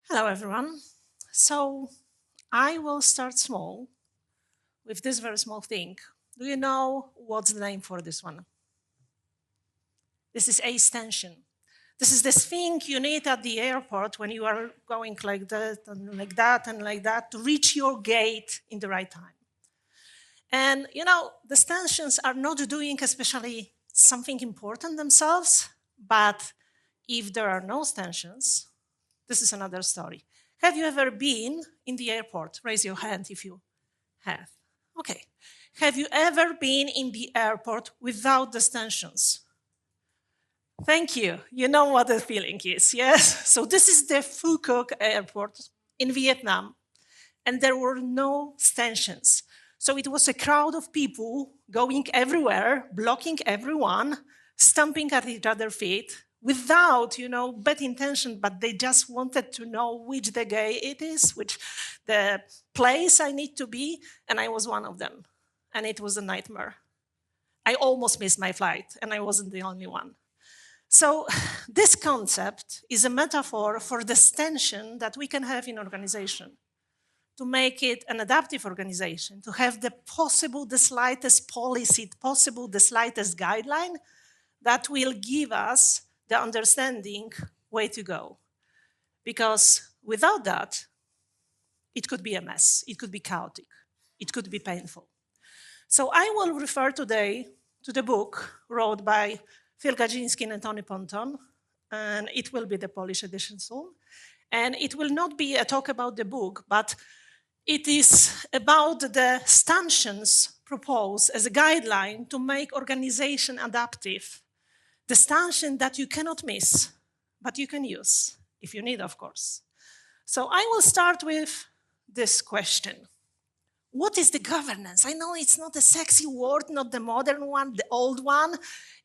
Hello, everyone. So I will start small with this very small thing. Do you know what's the name for this one? This is a stanchion. This is this thing you need at the airport when you are going like that and like that and like that to reach your gate in the right time. And the stanchions are not doing especially something important themselves, but if there are no stanchions, this is another story. Have you ever been in the airport? Raise your hand if you have. Okay. Have you ever been in the airport without the stanchions? Thank you. You know what the feeling is, yes? So this is the Phu Quoc Airport in Vietnam, and there were no stanchions. So it was a crowd of people going everywhere, blocking everyone, stomping at each other's feet without, bad intention, but they just wanted to know which the gate it is, which the place I need to be, and I was one of them. And it was a nightmare. I almost missed my flight, and I wasn't the only one. So this concept is a metaphor for the tension that we can have in organization to make it an adaptive organization, to have the slightest policy, the slightest guideline that will give us the understanding way to go. Because without that, it could be a mess, it could be chaotic, it could be painful. So I will refer today to the book wrote by Phil Gadziński and Tony Ponton, and it will be the Polish edition soon. And it will not be a talk about the book, but it is about the stanchions proposed as a guideline to make organization adaptive. The stanchion that you cannot miss, but you can use, if you need, of course. So I will start with this question. What is the governance? I know it's not a sexy word, not the modern one, the old one.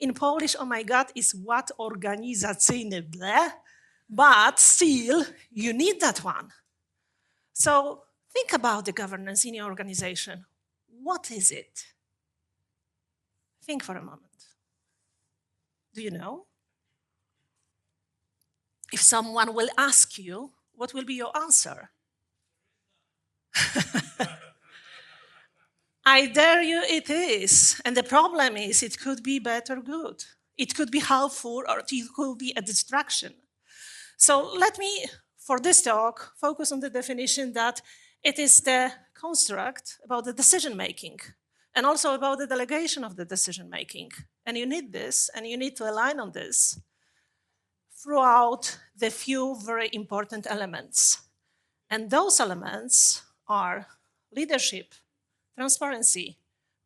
In Polish, oh my God, is what organizacyjny, bleh. But still, you need that one. So think about the governance in your organization. What is it? Think for a moment. Do you know? If someone will ask you, what will be your answer? I dare you, it is. And the problem is, it could be bad or good. It could be helpful or it could be a distraction. So let me, for this talk, focus on the definition that it is the construct about the decision making and also about the delegation of the decision making. And you need this, and you need to align on this throughout the few very important elements. And those elements are leadership, transparency,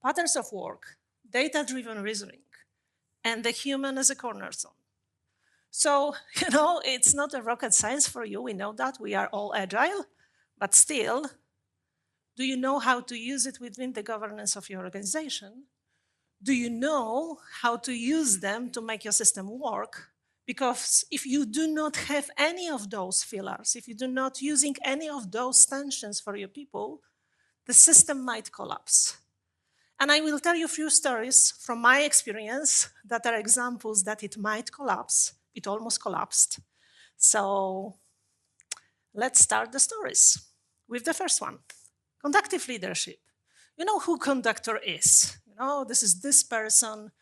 patterns of work, data-driven reasoning, and the human as a cornerstone. So, it's not a rocket science for you. We know that. We are all agile. But still, do you know how to use it within the governance of your organization? Do you know how to use them to make your system work? Because if you do not have any of those pillars, if you do not using any of those tensions for your people, the system might collapse. And I will tell you a few stories from my experience that are examples that it might collapse. It almost collapsed. So let's start the stories with the first one, conductive leadership. You know who conductor is. This is this person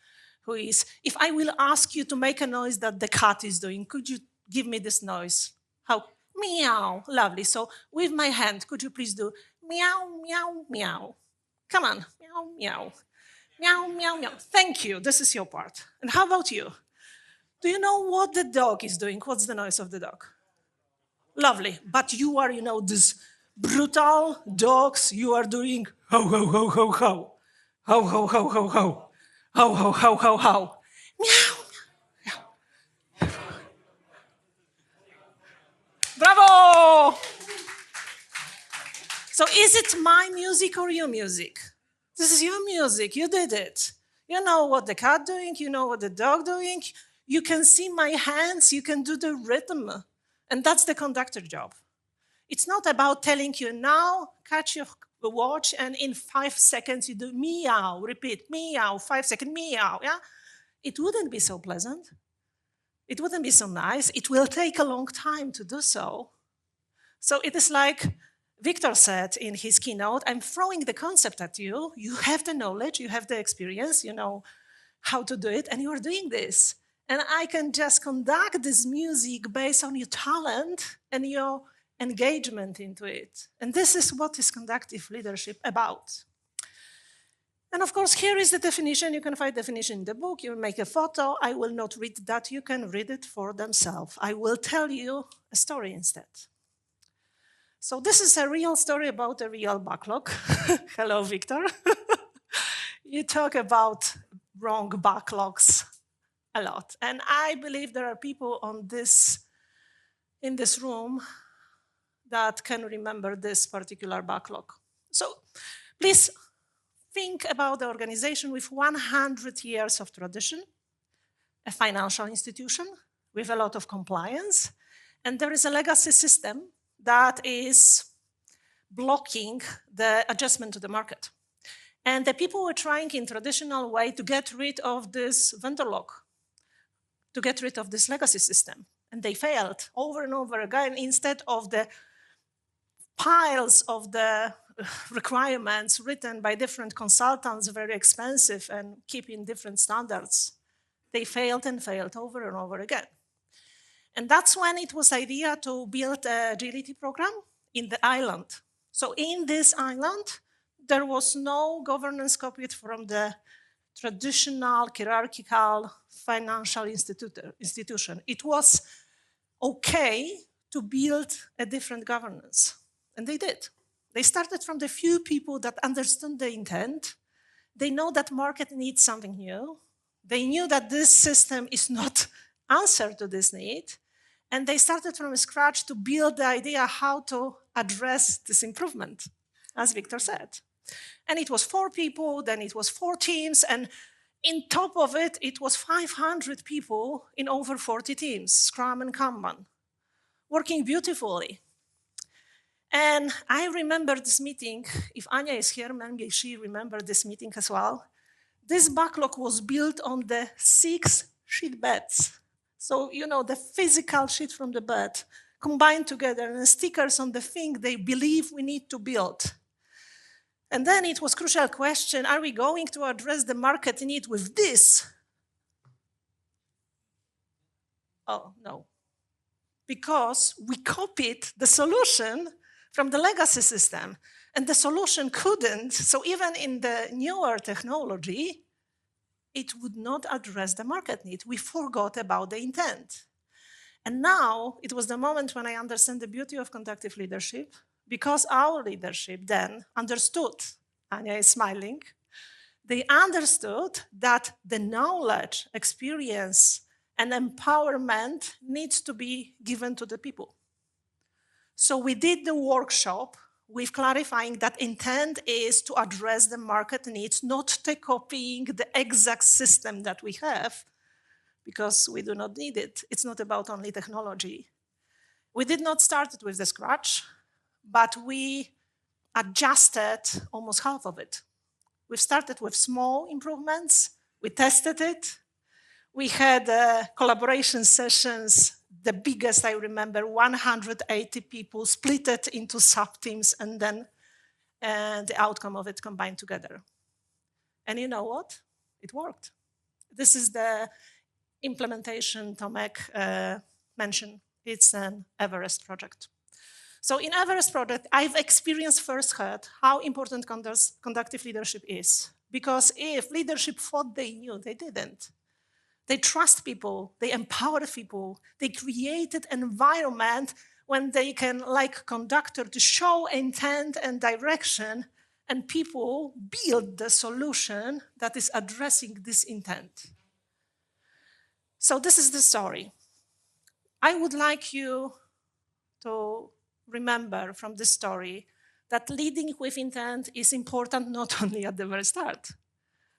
who is, if I will ask you to make a noise that the cat is doing, could you give me this noise? How? Meow, lovely. So with my hand, could you please do meow, meow, meow? Come on, meow, meow, meow, meow, meow. Thank you, this is your part. And how about you? Do you know what the dog is doing? What's the noise of the dog? Lovely, but you are, this brutal dogs, you are doing ho, ho, ho, ho, ho. Ho, ho, ho, ho, ho. Ho, ho, ho, ho, ho. Meow. Meow. Bravo! So is it my music or your music? This is your music, you did it. You know what the cat doing, you know what the dog doing. You can see my hands, you can do the rhythm. And that's the conductor job. It's not about telling you now, catch your watch, and in 5 seconds you do meow, repeat, meow, 5 seconds, meow, yeah? It wouldn't be so pleasant. It wouldn't be so nice. It will take a long time to do so. So it is like Victor said in his keynote, I'm throwing the concept at you. You have the knowledge, you have the experience, you know how to do it, and you are doing this. And I can just conduct this music based on your talent and your engagement into it. And this is what is conductive leadership about. And of course, here is the definition. You can find definition in the book. You make a photo. I will not read that. You can read it for themselves. I will tell you a story instead. So this is a real story about a real backlog. Hello, Victor. You talk about wrong backlogs a lot. And I believe there are people in this room that can remember this particular backlog. So please think about the organization with 100 years of tradition, a financial institution with a lot of compliance, and there is a legacy system that is blocking the adjustment to the market. And the people were trying in traditional way to get rid of this vendor lock, to get rid of this legacy system. And they failed over and over again. Instead of the piles of the requirements written by different consultants, very expensive and keeping different standards, they failed and failed over and over again. And that's when it was idea to build an agility program in the island. So in this island, there was no governance copied from the traditional hierarchical financial institution. It was okay to build a different governance, and they did. They started from the few people that understood the intent. They know that market needs something new. They knew that this system is not answer to this need, and they started from scratch to build the idea how to address this improvement, as Victor said. And it was 4 people, then it was 4 teams, and in top of it, it was 500 people in over 40 teams, Scrum and Kanban, working beautifully. And I remember this meeting. If Anya is here, maybe she remembered this meeting as well. This backlog was built on the 6 sheet beds. So, you know, the physical sheet from the bed combined together and stickers on the thing they believe we need to build. And then it was a crucial question, are we going to address the market need with this? Oh, no. Because we copied the solution from the legacy system, and the solution couldn't, so even in the newer technology, it would not address the market need. We forgot about the intent. And now, it was the moment when I understand the beauty of conductive leadership, because our leadership then understood, Anya is smiling, they understood that the knowledge, experience, and empowerment needs to be given to the people. So we did the workshop with clarifying that intent is to address the market needs, not to copying the exact system that we have, because we do not need it. It's not about only technology. We did not start it with the scratch, but we adjusted almost half of it. We started with small improvements. We tested it. We had collaboration sessions, the biggest I remember, 180 people split it into sub-teams, and then the outcome of it combined together. And you know what? It worked. This is the implementation Tomek mentioned. It's an Everest project. So in Everest project, I've experienced firsthand how important conductive leadership is. Because if leadership thought they knew, they didn't. They trust people, they empower people, they created an environment when they can, like conductor, to show intent and direction, and people build the solution that is addressing this intent. So this is the story. I would like you to remember from this story that leading with intent is important not only at the very start,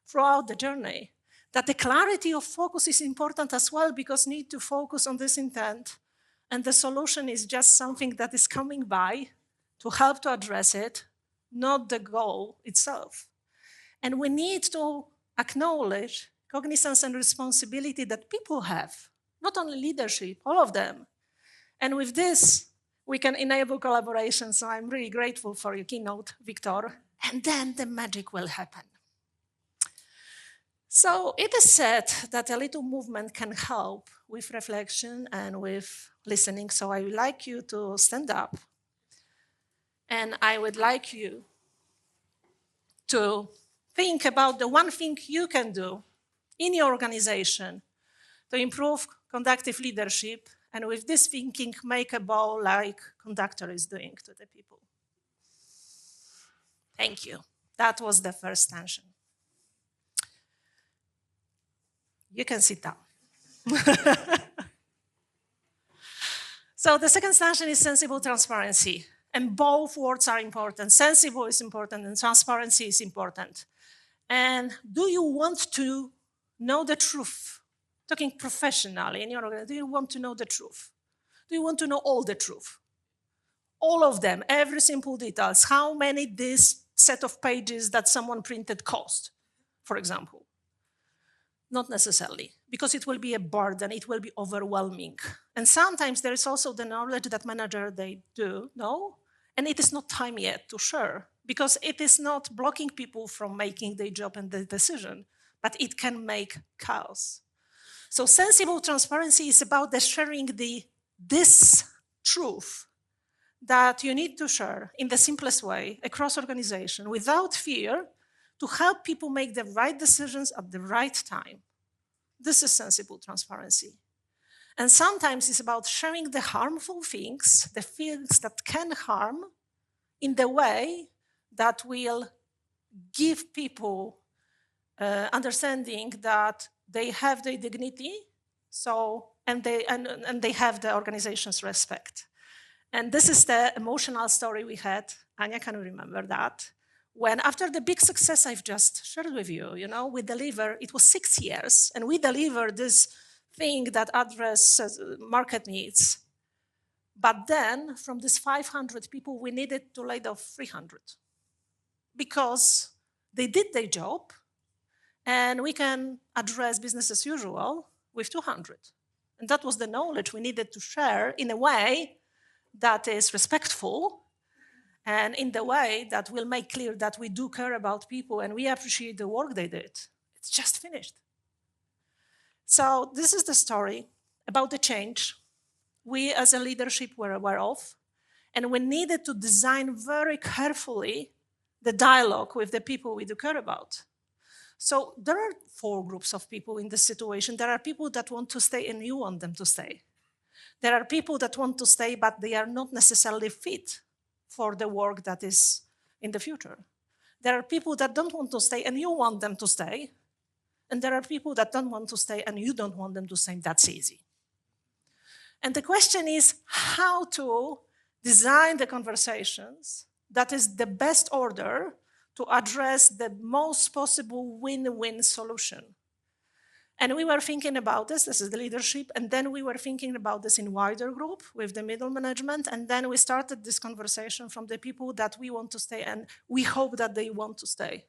throughout the journey. That the clarity of focus is important as well, because need to focus on this intent, and the solution is just something that is coming by to help to address it, not the goal itself. And we need to acknowledge cognizance and responsibility that people have, not only leadership, all of them. And with this, we can enable collaboration. So I'm really grateful for your keynote, Victor. And then the magic will happen. So it is said that a little movement can help with reflection and with listening. So I would like you to stand up. And I would like you to think about the one thing you can do in your organization to improve conductive leadership, and with this thinking, make a bow like conductor is doing to the people. Thank you. That was the first stanchion. You can sit down. So the second stanchion is sensible transparency. And both words are important. Sensible is important and transparency is important. And do you want to know the truth? Talking professionally in your organization, do you want to know the truth? Do you want to know all the truth? All of them, every simple details. How many this set of pages that someone printed cost, for example? Not necessarily, because it will be a burden, it will be overwhelming. And sometimes there is also the knowledge that manager, they do know, and it is not time yet to share, because it is not blocking people from making their job and the decision, but it can make chaos. So sensible transparency is about the sharing this truth that you need to share in the simplest way across organization without fear to help people make the right decisions at the right time. This is sensible transparency. And sometimes it's about sharing the harmful things, the things that can harm, in the way that will give people understanding that they have their dignity, and they have the organization's respect. And this is the emotional story we had. Anya, can you remember that? When after the big success I've just shared with you, we deliver, it was 6 years, and we delivered this thing that addresses market needs. But then, from these 500 people, we needed to lay off 300 because they did their job, and we can address business as usual with 200. And that was the knowledge we needed to share in a way that is respectful and in the way that will make clear that we do care about people and we appreciate the work they did. It's just finished. So this is the story about the change we as a leadership were aware of, and we needed to design very carefully the dialogue with the people we do care about. So there are 4 groups of people in this situation. There are people that want to stay and you want them to stay. There are people that want to stay, but they are not necessarily fit for the work that is in the future. There are people that don't want to stay and you want them to stay. And there are people that don't want to stay and you don't want them to stay. That's easy. And the question is how to design the conversations that is the best order to address the most possible win-win solution. And we were thinking about this is the leadership, and then we were thinking about this in wider group with the middle management, and then we started this conversation from the people that we want to stay and we hope that they want to stay.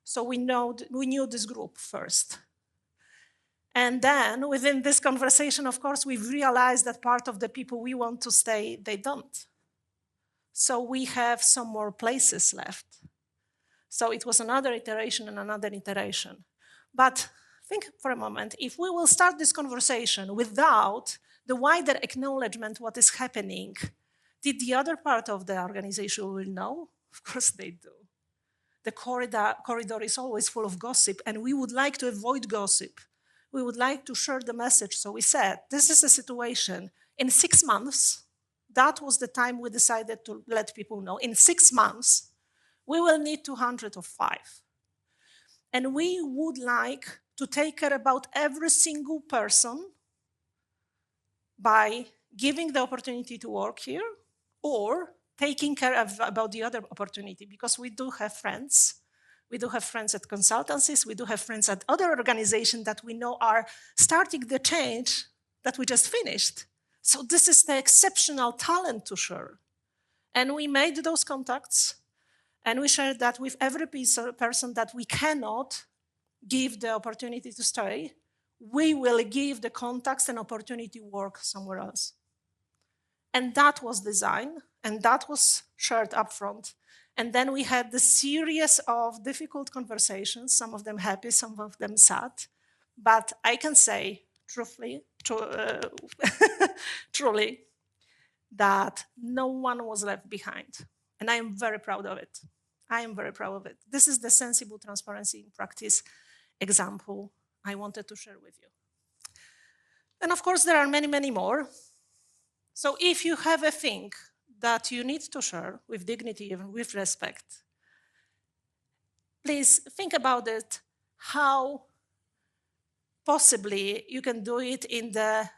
So we knew this group first. And then within this conversation, of course, we've realized that part of the people we want to stay, they don't. So we have some more places left. So it was another iteration and another iteration. But think for a moment, if we will start this conversation without the wider acknowledgement what is happening, did the other part of the organization will know? Of course they do. The corridor is always full of gossip, and we would like to avoid gossip. We would like to share the message. So we said, this is a situation. In 6 months, that was the time we decided to let people know. In 6 months, we will need 205. And we would like to take care about every single person by giving the opportunity to work here or taking care about the other opportunity, because we do have friends. We do have friends at consultancies. We do have friends at other organizations that we know are starting the change that we just finished. So this is the exceptional talent to share. And we made those contacts, and we shared that with every person that we cannot give the opportunity to stay, we will give the contacts and opportunity to work somewhere else. And that was design, and that was shared upfront. And then we had the series of difficult conversations, some of them happy, some of them sad. But I can say truly, truly, that no one was left behind. And I am very proud of it. I am very proud of it. This is the sensible transparency in practice example I wanted to share with you. And of course, there are many, many more. So if you have a thing that you need to share with dignity and with respect, please think about it, how possibly you can do it in the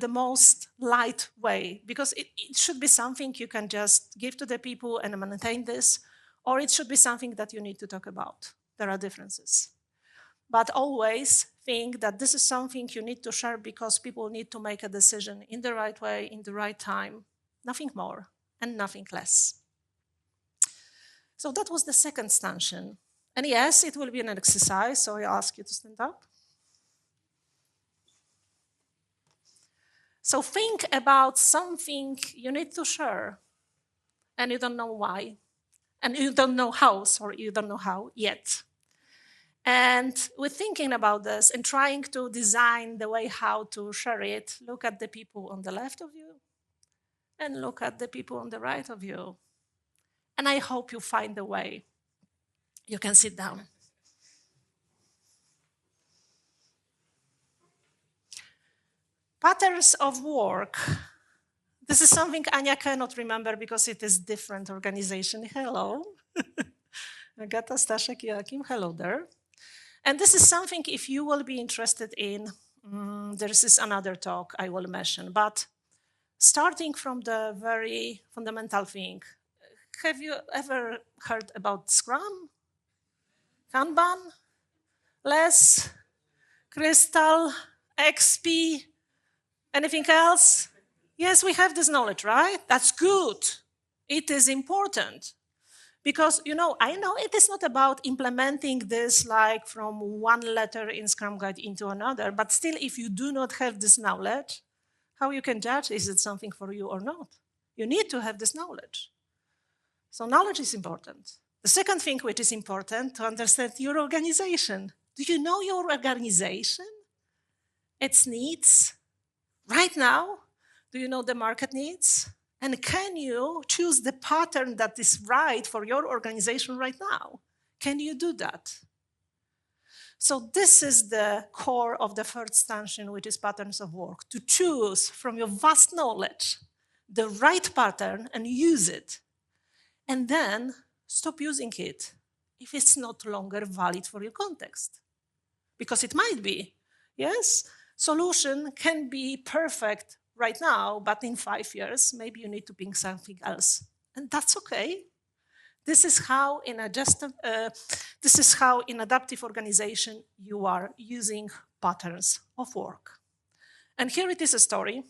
most light way, because it should be something you can just give to the people and maintain this, or it should be something that you need to talk about. There are differences. But always think that this is something you need to share because people need to make a decision in the right way, in the right time, nothing more and nothing less. So that was the second stanchion. And yes, it will be an exercise, so I ask you to stand up. So think about something you need to share, and you don't know why, and you don't know how, you don't know how yet. And with thinking about this and trying to design the way how to share it, look at the people on the left of you and look at the people on the right of you. And I hope you find a way. You can sit down. Patterns of work. This is something Anya cannot remember because it is different organization. Hello. Agata, Staszek, Joachim, hello there. And this is something, if you will be interested in, there is another talk I will mention. But starting from the very fundamental thing, have you ever heard about Scrum? Kanban? LeSS? Crystal? XP? Anything else? Yes, we have this knowledge, right? That's good. It is important. Because, I know it is not about implementing this like from one letter in Scrum Guide into another, but still, if you do not have this knowledge, how you can judge is it something for you or not? You need to have this knowledge. So knowledge is important. The second thing which is important to understand your organization. Do you know your organization? Its needs? Right now, do you know the market needs? And can you choose the pattern that is right for your organization right now? Can you do that? So this is the core of the third stanchion, which is patterns of work. To choose from your vast knowledge the right pattern and use it. And then stop using it if it's not longer valid for your context. Because it might be, yes? Solution can be perfect right now, but in 5 years, maybe you need to pick something else. And that's okay. This is how in adaptive organization you are using patterns of work. And here it is a story.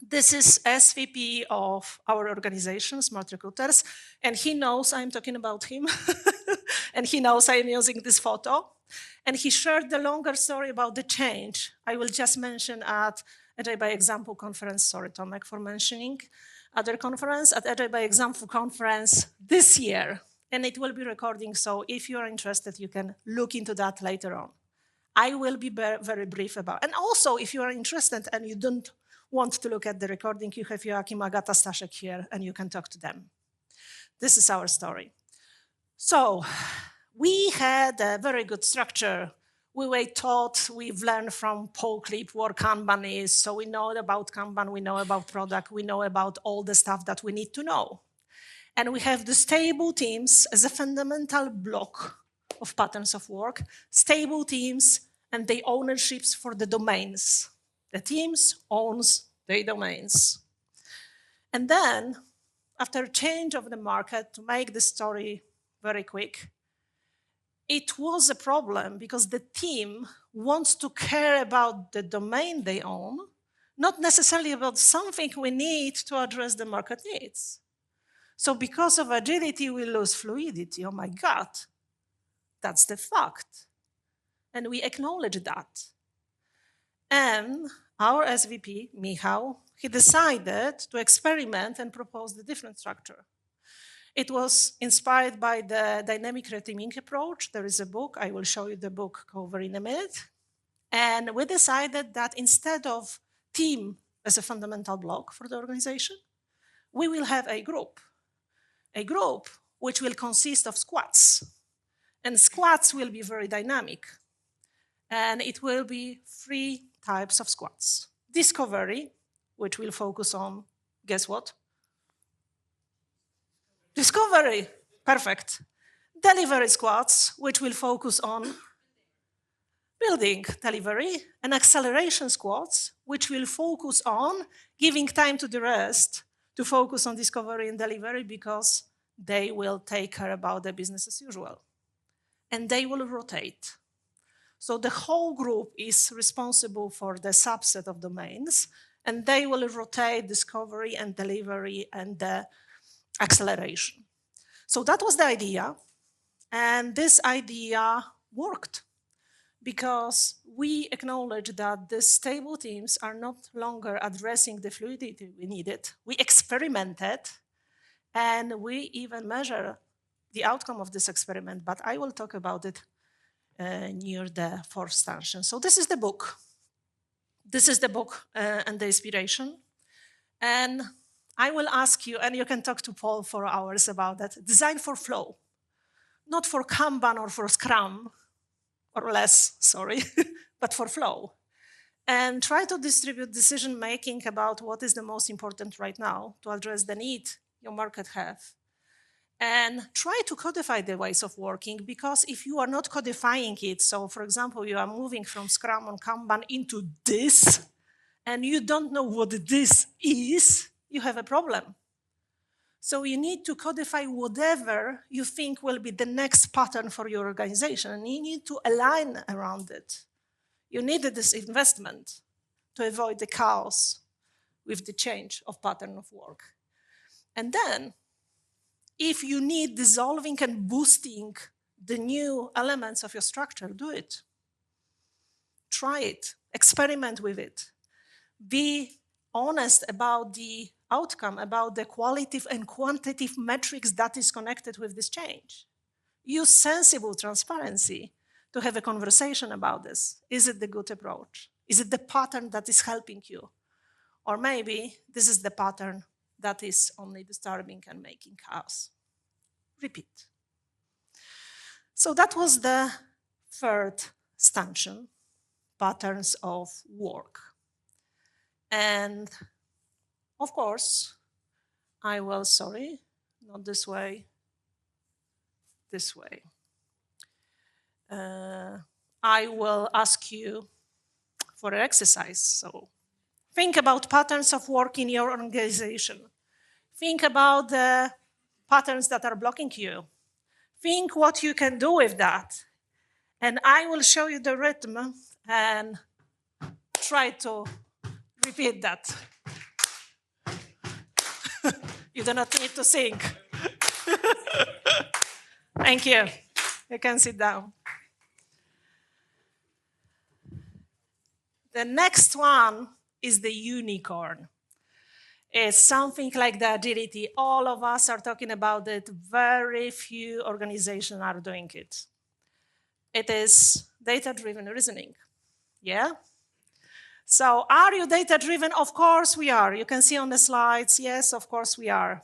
This is SVP of our organization, Smart Recruiters, and he knows I'm talking about him, and he knows I'm using this photo. And he shared the longer story about the change. I will just mention at Agile by Example conference, sorry, Tomek, for mentioning other conference, at Agile by Example conference this year. And it will be recording, so if you're interested, you can look into that later on. I will be very brief about, and also if you are interested and you don't want to look at the recording, you have Joachim, Agata, Staszek here, and you can talk to them. This is our story. So we had a very good structure. We were taught, we've learned from Paul Clip what Kanban is, so we know about Kanban, we know about product, we know about all the stuff that we need to know. And we have the stable teams as a fundamental block of patterns of work, stable teams and the ownerships for the domains. The teams owns their domains. And then, after change of the market, to make the story very quick, it was a problem because the team wants to care about the domain they own, not necessarily about something we need to address the market needs. So because of agility, we lose fluidity. Oh my God, that's the fact. And we acknowledge that. And our SVP, Michał, he decided to experiment and propose the different structure. It was inspired by the dynamic reteaming approach. There is a book, I will show you the book cover in a minute. And we decided that instead of team as a fundamental block for the organization, we will have a group which will consist of squads. And squads will be very dynamic. And it will be 3 types of squads. Discovery, which will focus on, guess what? Discovery, perfect. Delivery squads, which will focus on building delivery, and acceleration squads, which will focus on giving time to the rest to focus on discovery and delivery because they will take care about the business as usual. And they will rotate. So the whole group is responsible for the subset of domains, and they will rotate discovery and delivery and the acceleration. So that was the idea, and this idea worked because we acknowledge that the stable teams are not longer addressing the fluidity we needed. We experimented, and we even measure the outcome of this experiment, but I will talk about it near the 4th stanchion. So this is the book. This is the book and the inspiration. And I will ask you, and you can talk to Paul for hours about that, design for flow, not for Kanban or for Scrum, or less, sorry, but for flow. And try to distribute decision-making about what is the most important right now to address the need your market have. And try to codify the ways of working, because if you are not codifying it, so for example, you are moving from Scrum on Kanban into this, and you don't know what this is, you have a problem. So you need to codify whatever you think will be the next pattern for your organization, and you need to align around it. You needed this investment to avoid the chaos with the change of pattern of work. And then, if you need dissolving and boosting the new elements of your structure, do it. Try it, experiment with it. Be honest about the outcome, about the qualitative and quantitative metrics that is connected with this change. Use sensible transparency to have a conversation about this. Is it the good approach? Is it the pattern that is helping you? Or maybe this is the pattern that is only disturbing and making chaos. Repeat. So that was the 3rd stanchion, patterns of work. And of course, I will, sorry, not this way, this way. I will ask you for an exercise. So think about patterns of work in your organization. Think about the patterns that are blocking you. Think what you can do with that. And I will show you the rhythm and try to repeat that. You do not need to sing. Thank you. You can sit down. The next one is the unicorn. It's something like the agility. All of us are talking about it. Very few organizations are doing it. It is data-driven reasoning. Yeah? So are you data-driven? Of course we are. You can see on the slides, yes, of course we are.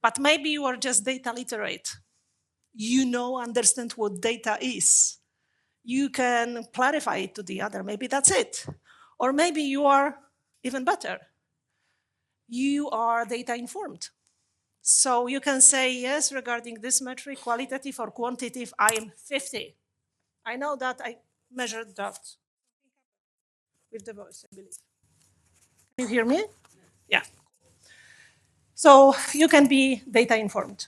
But maybe you are just data literate. You understand what data is. You can clarify it to the other. Maybe that's it. Or maybe you are even better. You are data informed. So you can say, yes, regarding this metric, qualitative or quantitative, I am 50. I know that I measured that with the voice, I believe. Can you hear me? Yeah. So you can be data informed.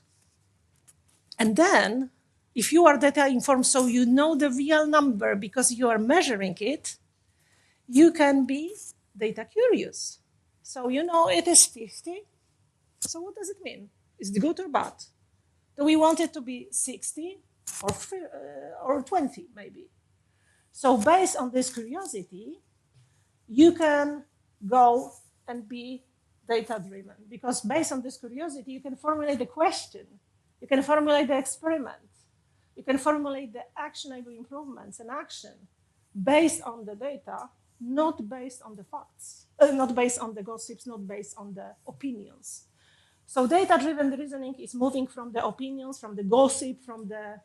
And then, if you are data informed, so you know the real number because you are measuring it, you can be data curious. So you know it is 50. So what does it mean? Is it good or bad? Do we want it to be 60 or 20 maybe? So based on this curiosity, you can go and be data-driven. Because based on this curiosity, you can formulate the question, you can formulate the experiment, you can formulate the actionable improvements and action based on the data, not based on the facts, not based on the gossips, not based on the opinions. So data-driven reasoning is moving from the opinions, from the gossip, from the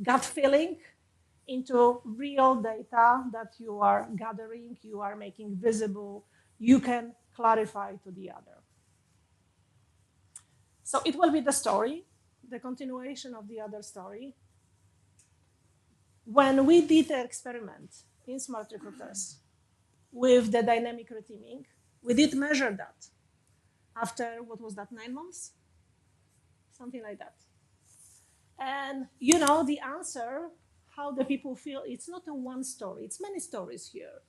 gut feeling into real data that you are gathering, you are making visible, you can clarify to the other. So it will be the story, the continuation of the other story. When we did the experiment in smart recruiters with the dynamic reteaming, we did measure that after, what was that, 9 months? Something like that. And you know, the answer, how the people feel, it's not a one story, it's many stories here.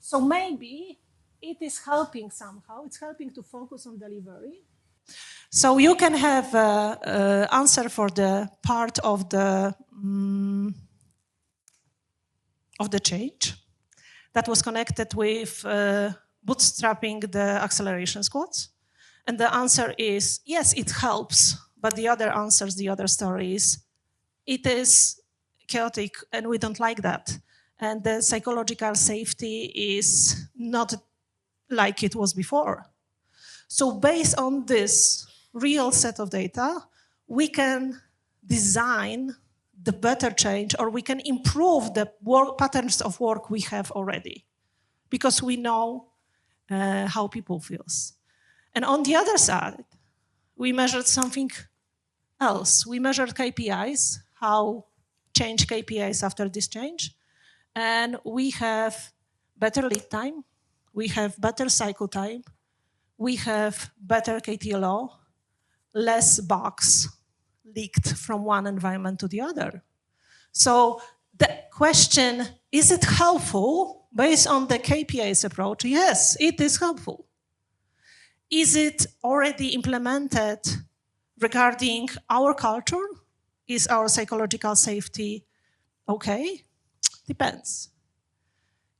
So maybe it is helping somehow, it's helping to focus on delivery. So you can have an answer for the part of the change that was connected with bootstrapping the acceleration squads. And the answer is, yes, it helps, but the other answers, the other stories, it is chaotic and we don't like that. And the psychological safety is not like it was before. So based on this real set of data, we can design the better change, or we can improve the work patterns of work we have already, because we know how people feel. And on the other side, we measured something else. We measured KPIs, how change KPIs after this change, and we have better lead time, we have better cycle time, we have better KTLO, less bugs leaked from one environment to the other. So the question, is it helpful based on the KPIs approach? Yes, it is helpful. Is it already implemented regarding our culture? Is our psychological safety okay? Depends.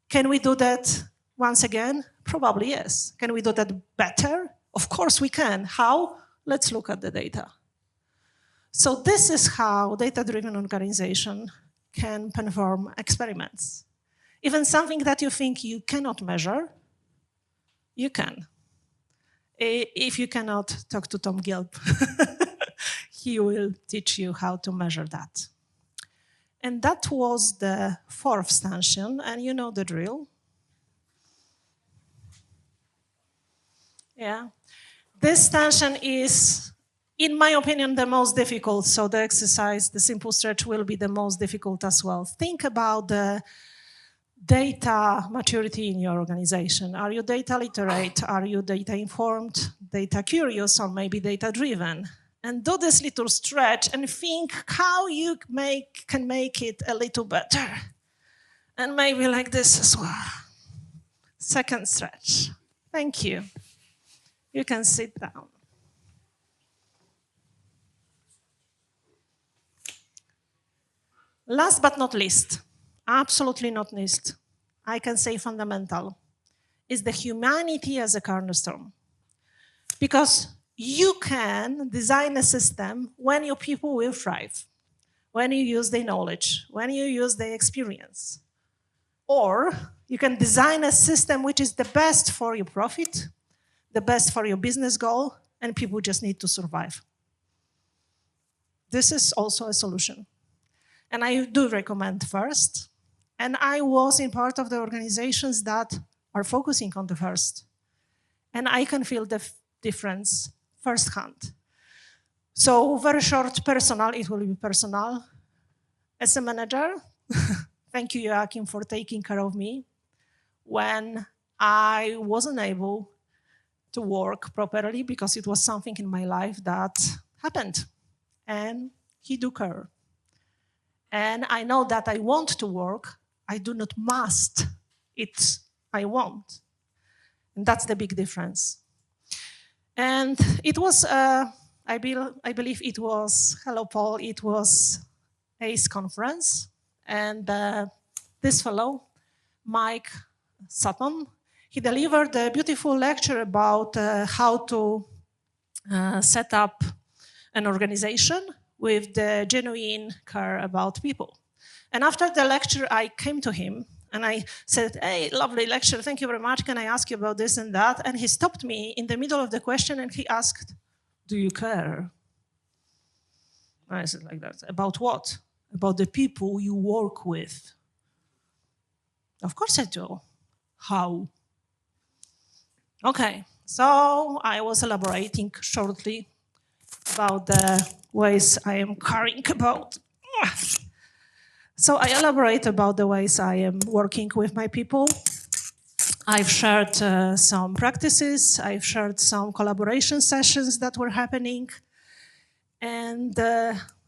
Can we do that once again? Probably yes. Can we do that better? Of course we can. How? Let's look at the data. So this is how data-driven organization can perform experiments. Even something that you think you cannot measure, you can. If you cannot, talk to Tom Gilp. He will teach you how to measure that. And that was the 4th stanchion, and you know the drill. Yeah. This stanchion is, in my opinion, the most difficult. So the exercise, the simple stretch, will be the most difficult as well. Think about the data maturity in your organization. Are you data literate? Are you data informed, data curious, or maybe data driven? And do this little stretch and think how you can make it a little better. And maybe like this as well. Second stretch. Thank you. You can sit down. Last but not least, absolutely not least, I can say fundamental, is the humanity as a cornerstone. Because you can design a system when your people will thrive, when you use their knowledge, when you use their experience. Or you can design a system which is the best for your profit, the best for your business goal, and people just need to survive. This is also a solution. And I do recommend first. And I was in part of the organizations that are focusing on the first. And I can feel the difference firsthand. So very short personal, it will be personal. As a manager, thank you, Joachim, for taking care of me when I wasn't able to work properly because it was something in my life that happened. And he do care. And I know that I want to work. I do not must. I want. And that's the big difference. And it was, I believe it was, hello Paul, it was ACE conference. And this fellow, Mike, Sutton. He delivered a beautiful lecture about how to set up an organization with the genuine care about people. And after the lecture, I came to him and I said, hey, lovely lecture, thank you very much. Can I ask you about this and that? And he stopped me in the middle of the question and he asked, do you care? I said like that, about what? About the people you work with. Of course I do. How? Okay, so I was elaborating shortly about the ways I am caring about. So I elaborate about the ways I am working with my people. I've shared some practices. I've shared some collaboration sessions that were happening. And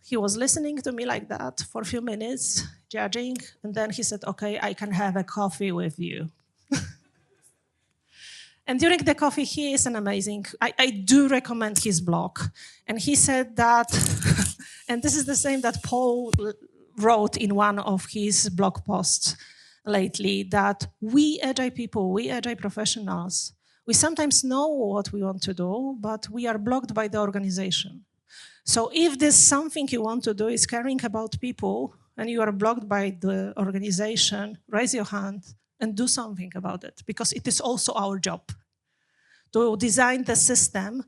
he was listening to me like that for a few minutes, judging. And then he said, okay, I can have a coffee with you. And during the coffee, he is an amazing, I do recommend his blog. And he said that, and this is the same that Paul wrote in one of his blog posts lately, that we agile people, we agile professionals, we sometimes know what we want to do, but we are blocked by the organization. So if this something you want to do is caring about people and you are blocked by the organization, raise your hand and do something about it, because it is also our job to design the system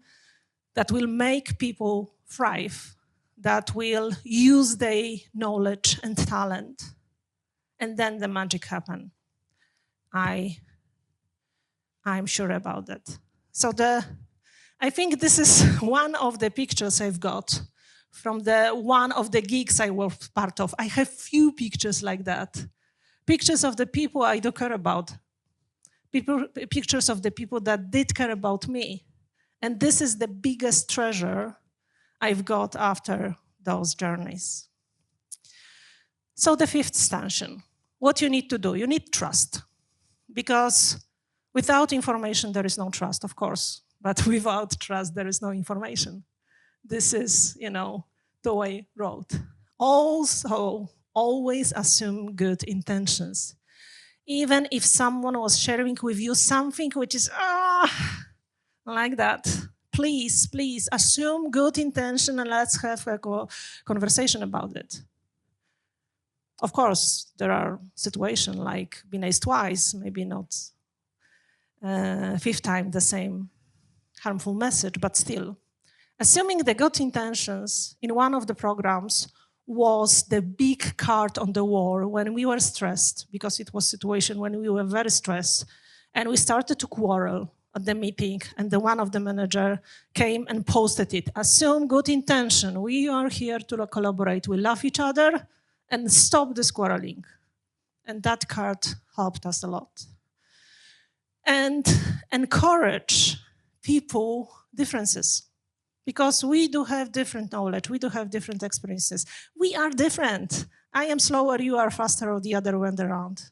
that will make people thrive, that will use their knowledge and talent, and then the magic happen. I'm sure about that. So I think this is one of the pictures I've got from one of the gigs I was part of. I have few pictures like that. Pictures of the people I do care about. Pictures of the people that did care about me. And this is the biggest treasure I've got after those journeys. So the fifth stanchion, what you need to do, you need trust. Because without information, there is no trust, of course. But without trust, there is no information. This is, two-way road. Also, always assume good intentions. Even if someone was sharing with you something which is, like that, please assume good intention and let's have a conversation about it. Of course, there are situations like being asked twice, maybe not fifth time the same harmful message, but still. Assuming the good intentions in one of the programs was the big card on the wall when we were stressed, because it was a situation when we were very stressed, and we started to quarrel at the meeting, and one of the manager came and posted it. Assume good intention. We are here to collaborate. We love each other, and stop this quarreling. And that card helped us a lot. And encourage people differences, because we do have different knowledge, we do have different experiences. We are different. I am slower, you are faster, or the other way around.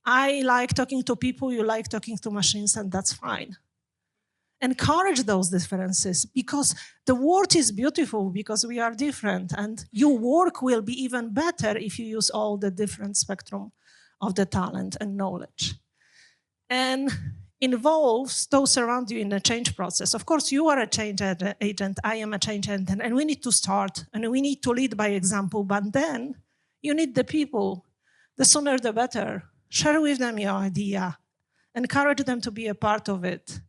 I like talking to people, you like talking to machines, and that's fine. Encourage those differences, because the world is beautiful because we are different, and your work will be even better if you use all the different spectrum of the talent and knowledge. And involves those around you in a change process. Of course, you are a change agent, I am a change agent, and we need to start, and we need to lead by example, but then you need the people. The sooner the better. Share with them your idea. Encourage them to be a part of it.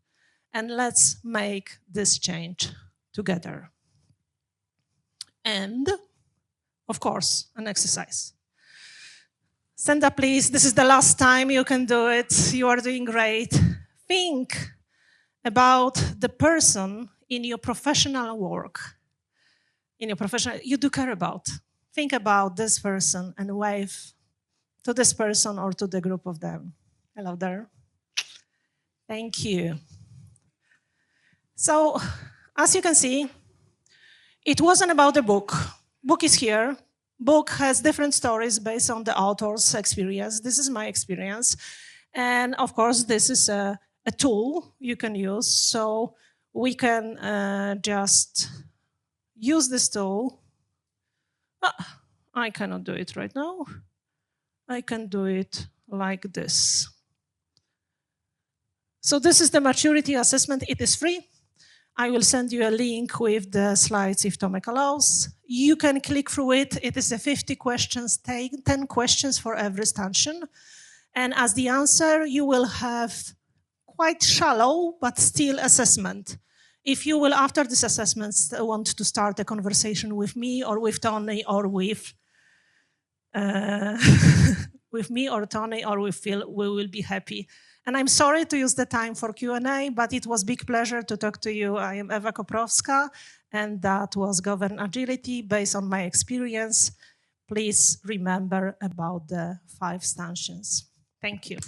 And let's make this change together. And, of course, an exercise. Stand up, please. This is the last time you can do it. You are doing great. Think about the person in your professional work, you do care about. Think about this person and wave to this person or to the group of them. Hello there. Thank you. So, as you can see, it wasn't about the book. Book is here. Book has different stories based on the author's experience. This is my experience. And of course, this is a tool you can use. So we can just use this tool. I cannot do it right now. I can do it like this. So this is the maturity assessment. It is free. I will send you a link with the slides if Tomek allows. You can click through it. It is a 50 questions, 10 questions for every stanchion. And as the answer, you will have quite shallow, but still assessment. If you will, after this assessment, want to start a conversation with me or with Tony or with with me or Tony or with Phil, we will be happy. And I'm sorry to use the time for Q&A, but it was a big pleasure to talk to you. I am Ewa Koprowska, and that was Govern Agility based on my experience. Please remember about the 5 stanchions. Thank you.